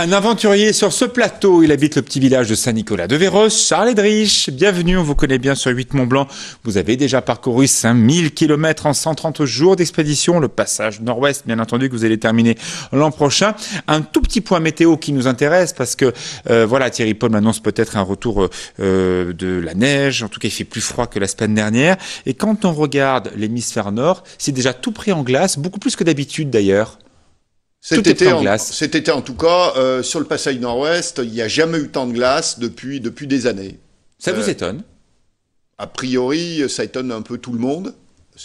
Un aventurier sur ce plateau, il habite le petit village de Saint-Nicolas-de-Véros, Charles Edrich. Bienvenue, on vous connaît bien sur 8 Mont-Blanc. Vous avez déjà parcouru 5000 km en 130 jours d'expédition, le passage nord-ouest, bien entendu, que vous allez terminer l'an prochain. Un tout petit point météo qui nous intéresse parce que, voilà, Thierry Paul m'annonce peut-être un retour de la neige. En tout cas, il fait plus froid que la semaine dernière. Et quand on regarde l'hémisphère nord, c'est déjà tout pris en glace, beaucoup plus que d'habitude d'ailleurs. Cet été, en tout cas, sur le passage nord-ouest, il n'y a jamais eu tant de glace depuis des années. Ça vous étonne? A priori, ça étonne un peu tout le monde,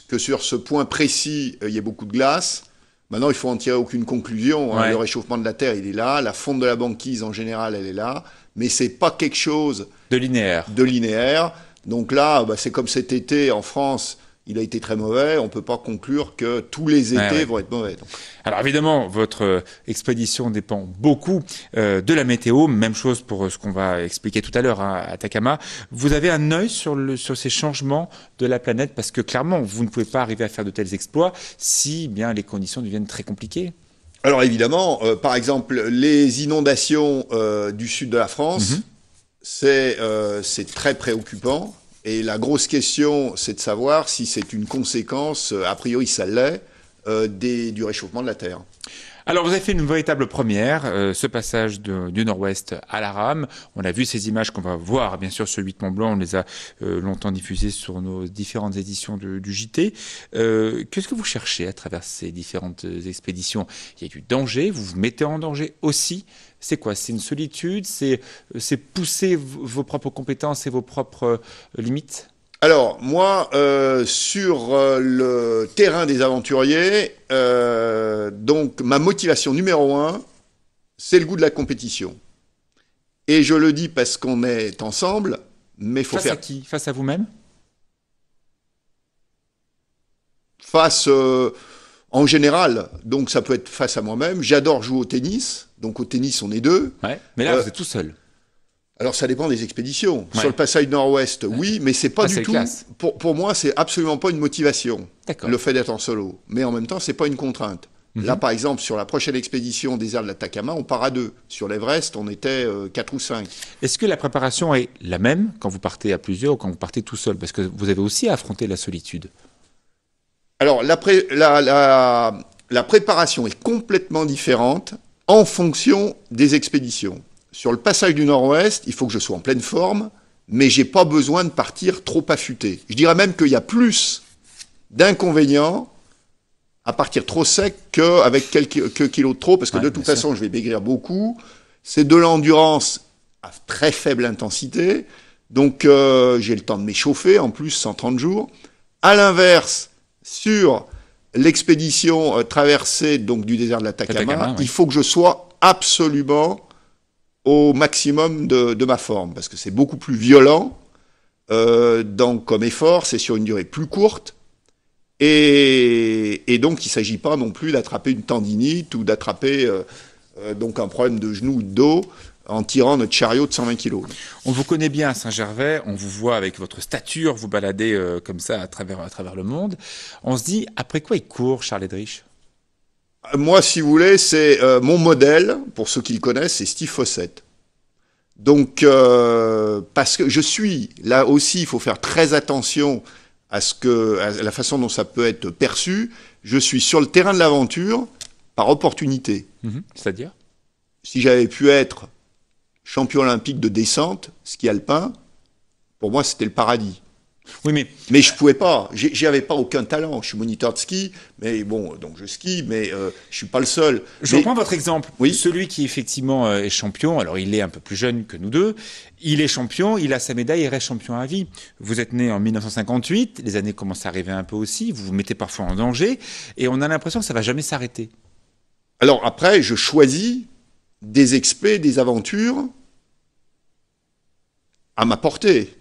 que sur ce point précis, il y ait beaucoup de glace. Maintenant, il faut en tirer aucune conclusion. Ouais. Le réchauffement de la Terre, il est là. La fonte de la banquise, en général, elle est là. Mais c'est pas quelque chose De linéaire. Donc là, c'est comme cet été en France. Il a été très mauvais, on ne peut pas conclure que tous les étés vont être mauvais. Donc. Alors évidemment, votre expédition dépend beaucoup de la météo, même chose pour ce qu'on va expliquer tout à l'heure à Atacama. Vous avez un œil sur ces changements de la planète, parce que clairement, vous ne pouvez pas arriver à faire de tels exploits si bien les conditions deviennent très compliquées. Alors évidemment, par exemple, les inondations du sud de la France, c'est très préoccupant. Et la grosse question, c'est de savoir si c'est une conséquence, a priori ça l'est, du réchauffement de la Terre. Alors vous avez fait une véritable première, ce passage du nord-ouest à la rame. On a vu ces images qu'on va voir bien sûr sur 8 Mont-Blanc, on les a longtemps diffusées sur nos différentes éditions du JT. Qu'est-ce que vous cherchez à travers ces différentes expéditions? Il y a du danger, vous vous mettez en danger aussi. C'est quoi? C'est une solitude? C'est pousser vos propres compétences et vos propres limites? Alors, moi, sur le terrain des aventuriers, donc ma motivation numéro 1, c'est le goût de la compétition. Et je le dis parce qu'on est ensemble, mais il faut faire... Face à qui? Face à vous-même? Face, en général, donc ça peut être face à moi-même. J'adore jouer au tennis, donc au tennis on est deux. Ouais. Mais là, vous êtes tout seul. Alors ça dépend des expéditions. Ouais. Sur le passage nord-ouest, oui, mais c'est pas du tout. Pour moi, c'est absolument pas une motivation. Le fait d'être en solo. Mais en même temps, c'est pas une contrainte. Là, par exemple, sur la prochaine expédition désert de l'Atacama, on part à 2. Sur l'Everest, on était 4 ou 5. Est-ce que la préparation est la même quand vous partez à plusieurs ou quand vous partez tout seul? Parce que vous avez aussi à affronter la solitude. Alors, la préparation est complètement différente en fonction des expéditions. Sur le passage du Nord-Ouest, il faut que je sois en pleine forme, mais j'ai pas besoin de partir trop affûté. Je dirais même qu'il y a plus d'inconvénients à partir trop sec qu'avec quelques kilos de trop, parce que de toute façon, je vais maigrir beaucoup. C'est de l'endurance à très faible intensité, donc j'ai le temps de m'échauffer, en plus, 130 jours. À l'inverse, sur l'expédition traversée donc, du désert de l'Atacama, il faut que je sois absolument au maximum de ma forme, parce que c'est beaucoup plus violent, donc comme effort, c'est sur une durée plus courte, et donc il ne s'agit pas non plus d'attraper une tendinite ou d'attraper donc un problème de genou ou de dos en tirant notre chariot de 120 kg. On vous connaît bien à Saint-Gervais, on vous voit avec votre stature, vous baladez comme ça à travers le monde. On se dit, après quoi il court, Charles Edrich? Moi, si vous voulez, c'est mon modèle, pour ceux qui le connaissent, c'est Steve Fossett. Donc, parce que je suis, là aussi, il faut faire très attention à la façon dont ça peut être perçu. Je suis sur le terrain de l'aventure par opportunité. C'est-à-dire? Si j'avais pu être champion olympique de descente, ski alpin, pour moi, c'était le paradis. Oui, mais je pouvais pas. J'avais pas aucun talent. Je suis moniteur de ski, mais bon, donc je skie, mais je suis pas le seul. Je reprends votre exemple. Oui. Celui qui effectivement est champion. Alors il est un peu plus jeune que nous deux. Il est champion, il a sa médaille, il reste champion à vie. Vous êtes né en 1958. Les années commencent à arriver un peu aussi. Vous vous mettez parfois en danger, et on a l'impression que ça va jamais s'arrêter. Alors après, je choisis des expés, des aventures à ma portée.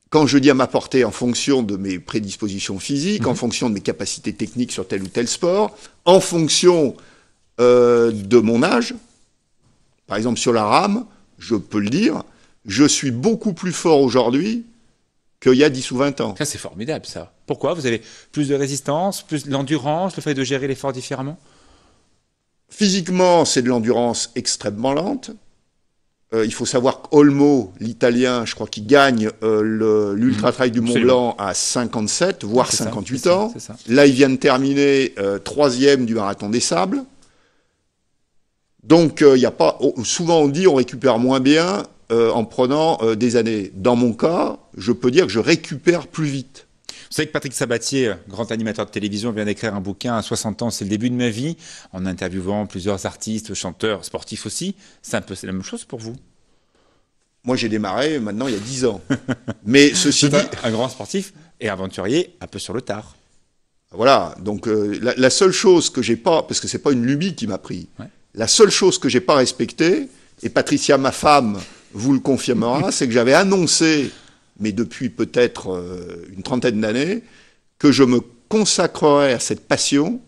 Quand je dis à ma portée, en fonction de mes prédispositions physiques, en fonction de mes capacités techniques sur tel ou tel sport, en fonction de mon âge, par exemple sur la rame, je peux le dire, je suis beaucoup plus fort aujourd'hui qu'il y a 10 ou 20 ans. Ça, c'est formidable, ça. Pourquoi? Vous avez plus de résistance, plus d'endurance, le fait de gérer l'effort différemment? Physiquement, c'est de l'endurance extrêmement lente. Il faut savoir qu'Olmo, l'Italien, je crois qu'il gagne l'Ultra-Trail du Mont-Blanc à 57, voire 58 ans. C'est ça. Là, il vient de terminer 3e du Marathon des Sables. Donc, il y a pas. Souvent, on dit on récupère moins bien en prenant des années. Dans mon cas, je peux dire que je récupère plus vite. Vous savez que Patrick Sabatier, grand animateur de télévision, vient d'écrire un bouquin à 60 ans, c'est le début de ma vie, en interviewant plusieurs artistes, chanteurs, sportifs aussi. C'est un peu la même chose pour vous? Moi, j'ai démarré maintenant il y a 10 ans. Mais ceci dit... Un grand sportif et aventurier un peu sur le tard. Voilà, donc la seule chose que j'ai pas, parce que c'est pas une lubie qui m'a pris, Ouais. la seule chose que j'ai pas respectée, et Patricia, ma femme, vous le confirmera, c'est que j'avais annoncé, mais depuis peut-être une trentaine d'années, que je me consacrerais à cette passion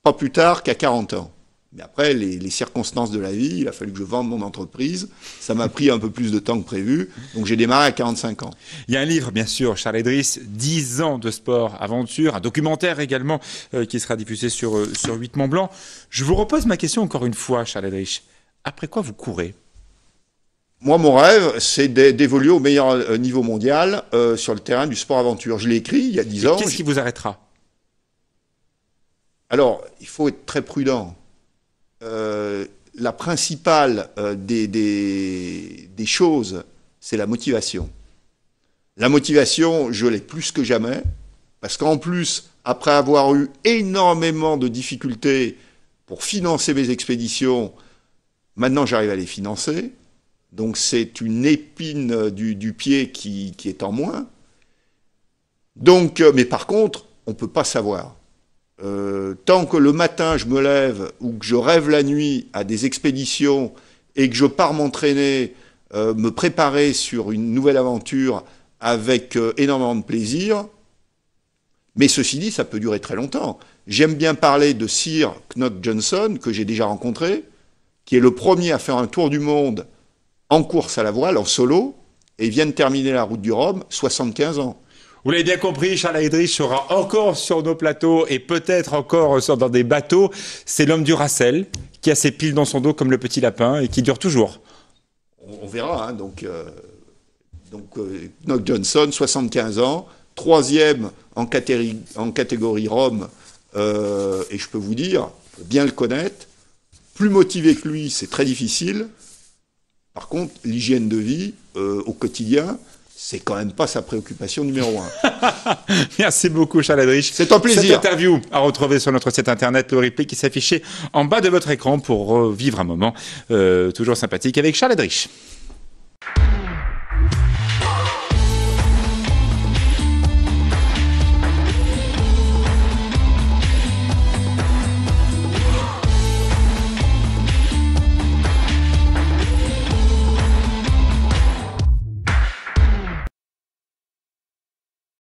pas plus tard qu'à 40 ans. Mais après, les circonstances de la vie, il a fallu que je vende mon entreprise, ça m'a pris un peu plus de temps que prévu, donc j'ai démarré à 45 ans. Il y a un livre, bien sûr, Charles Edriss, 10 ans de sport, aventure, un documentaire également qui sera diffusé sur 8 Mont Blanc. Je vous repose ma question encore une fois, Charles Edriss. Après quoi vous courez? Moi, mon rêve, c'est d'évoluer au meilleur niveau mondial sur le terrain du sport-aventure. Je l'ai écrit il y a 10 ans. Qu'est-ce qui vous arrêtera? Alors, il faut être très prudent. La principale des choses, c'est la motivation. La motivation, je l'ai plus que jamais, parce qu'en plus, après avoir eu énormément de difficultés pour financer mes expéditions, maintenant j'arrive à les financer. Donc c'est une épine du pied qui est en moins. Donc, mais par contre, on ne peut pas savoir. Tant que le matin je me lève ou que je rêve la nuit à des expéditions et que je pars m'entraîner, me préparer sur une nouvelle aventure avec énormément de plaisir, mais ceci dit, ça peut durer très longtemps. J'aime bien parler de Sir Knott Johnson, que j'ai déjà rencontré, qui est le premier à faire un tour du monde en course à la voile, en solo, et vient de terminer la route du Rhum, 75 ans. Vous l'avez bien compris, Charles Edriss sera encore sur nos plateaux et peut-être encore dans des bateaux. C'est l'homme du Racel qui a ses piles dans son dos comme le petit lapin et qui dure toujours. On verra, hein, Knott Johnson, 75 ans, 3e en catégorie Rhum, et je peux vous dire, pour bien le connaître, plus motivé que lui, c'est très difficile. Par contre, l'hygiène de vie au quotidien, c'est quand même pas sa préoccupation numéro 1. Merci beaucoup, Charles Edriss. C'est un plaisir. Cette interview à retrouver sur notre site internet, le replay qui s'affichait en bas de votre écran pour revivre un moment toujours sympathique avec Charles Edriss.